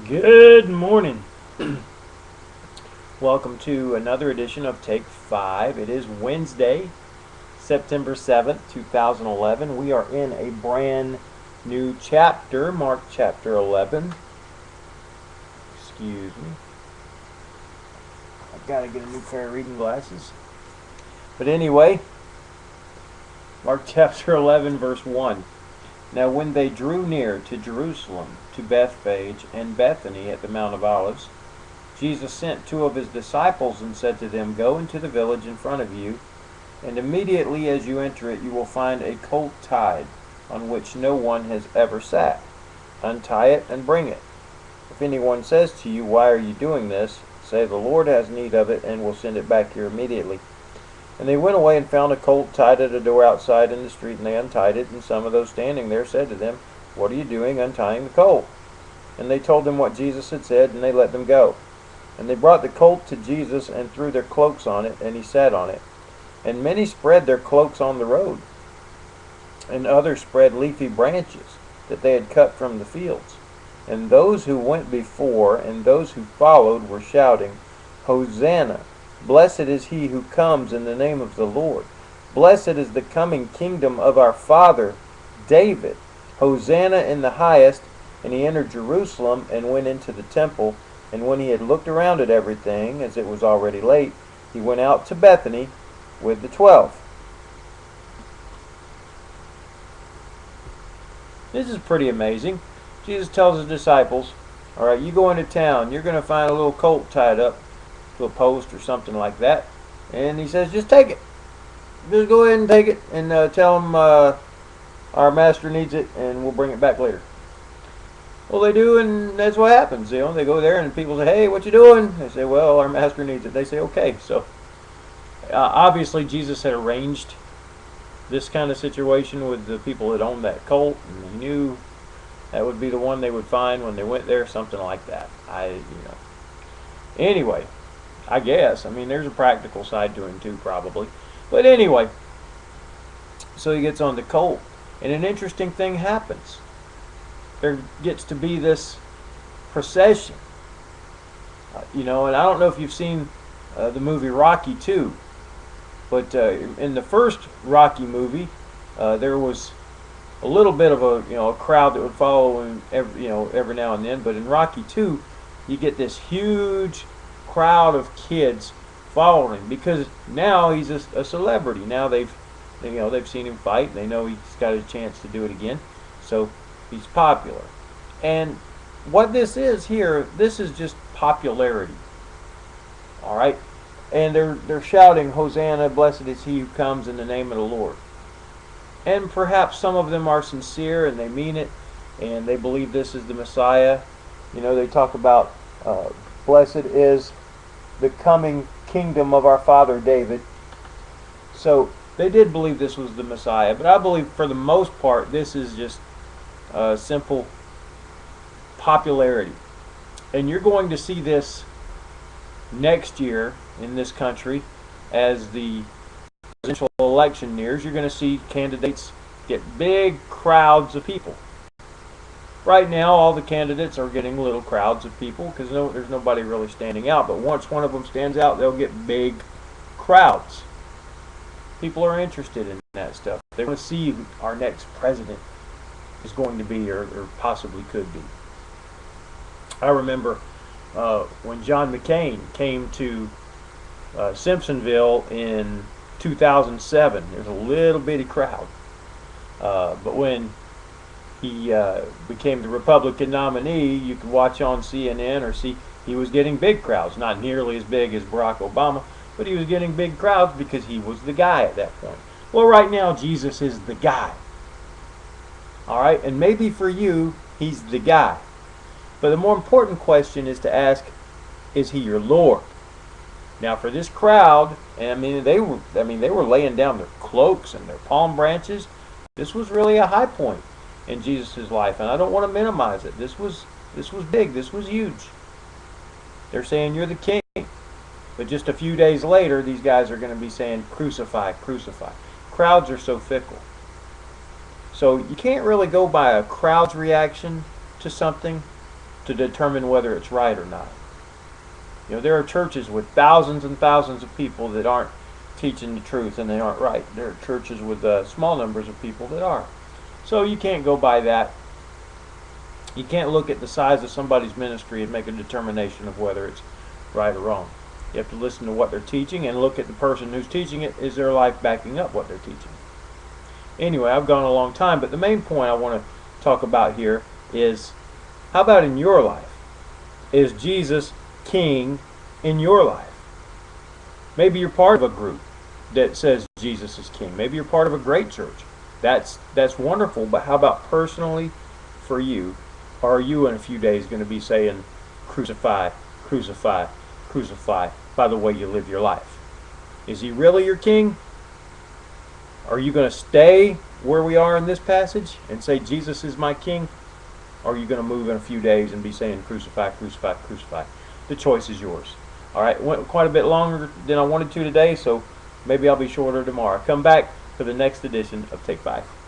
Good morning. Welcome to another edition of Take 5. It is Wednesday, September 7th, 2011. We are in a brand new chapter, Mark chapter 11. Excuse me. I've got to get a new pair of reading glasses. But anyway, Mark chapter 11, verse 1. Now when they drew near to Jerusalem, to Bethphage and Bethany at the Mount of Olives, Jesus sent two of his disciples and said to them, Go into the village in front of you, and immediately as you enter it you will find a colt tied, on which no one has ever sat. Untie it and bring it. If anyone says to you, Why are you doing this? Say, The Lord has need of it, and will send it back here immediately. And they went away and found a colt tied at a door outside in the street, and they untied it. And some of those standing there said to them, What are you doing untying the colt? And they told them what Jesus had said, and they let them go. And they brought the colt to Jesus and threw their cloaks on it, and he sat on it. And many spread their cloaks on the road, and others spread leafy branches that they had cut from the fields. And those who went before and those who followed were shouting, Hosanna! Blessed is he who comes in the name of the Lord. Blessed is the coming kingdom of our father David. Hosanna in the highest. And he entered Jerusalem and went into the temple. And when he had looked around at everything, as it was already late, he went out to Bethany with the 12. This is pretty amazing. Jesus tells his disciples, all right, you go into town, you're going to find a little colt tied up to a post or something like that. And he says, just take it. Just go ahead and take it and tell them our master needs it and we'll bring it back later. Well, they do, and that's what happens. You know, they go there and people say, hey, what you doing? They say, well, our master needs it. They say, okay. So obviously Jesus had arranged this kind of situation with the people that owned that colt, and he knew that would be the one they would find when they went there, something like that. Anyway, I guess. I mean, there's a practical side to him too, probably. But anyway, so he gets on the colt, and an interesting thing happens. There gets to be this procession. And I don't know if you've seen the movie Rocky 2, but in the first Rocky movie, there was a little bit of a crowd that would follow him every now and then. But in Rocky 2, you get this huge crowd of kids following him because now he's a celebrity. Now they've seen him fight. They know he's got a chance to do it again. So he's popular. And what this is here, this is just popularity. All right? And they're shouting, Hosanna, blessed is he who comes in the name of the Lord. And perhaps some of them are sincere and they mean it and they believe this is the Messiah. They talk about blessed is the coming kingdom of our father David. So they did believe this was the Messiah, but I believe for the most part this is just simple popularity. And you're going to see this next year in this country as the presidential election nears. You're going to see candidates get big crowds of people. Right now all the candidates are getting little crowds of people because there's nobody really standing out, but once one of them stands out they'll get big crowds. People are interested in that stuff. They want to see who our next president is going to be or possibly could be. I remember when John McCain came to Simpsonville in 2007, there's a little bitty crowd. But when he became the Republican nominee, you could watch on CNN or see he was getting big crowds. Not nearly as big as Barack Obama, but he was getting big crowds because he was the guy at that point. Well, right now, Jesus is the guy. All right, and maybe for you, he's the guy. But the more important question is to ask, is he your Lord? Now, for this crowd, and they were laying down their cloaks and their palm branches. This was really a high point in Jesus' life, and I don't want to minimize it. This was big. This was huge. They're saying you're the king, but just a few days later, these guys are going to be saying crucify, crucify. Crowds are so fickle. So you can't really go by a crowd's reaction to something. to determine whether it's right or not. You know, there are churches with thousands and thousands of people that aren't teaching the truth and they aren't right. There are churches with small numbers of people that are. So you can't go by that. You can't look at the size of somebody's ministry and make a determination of whether it's right or wrong. You have to listen to what they're teaching and look at the person who's teaching it. Is their life backing up what they're teaching? Anyway, I've gone a long time, but the main point I want to talk about here is, how about in your life? Is Jesus King in your life? Maybe you're part of a group that says Jesus is King. Maybe you're part of a great church. That's wonderful, but how about personally for you? Are you in a few days going to be saying, crucify, crucify, crucify, by the way you live your life? Is he really your king? Are you going to stay where we are in this passage and say Jesus is my king? Or are you going to move in a few days and be saying crucify, crucify, crucify? The choice is yours. All right, went quite a bit longer than I wanted to today, so maybe I'll be shorter tomorrow. Come back for the next edition of Take 5.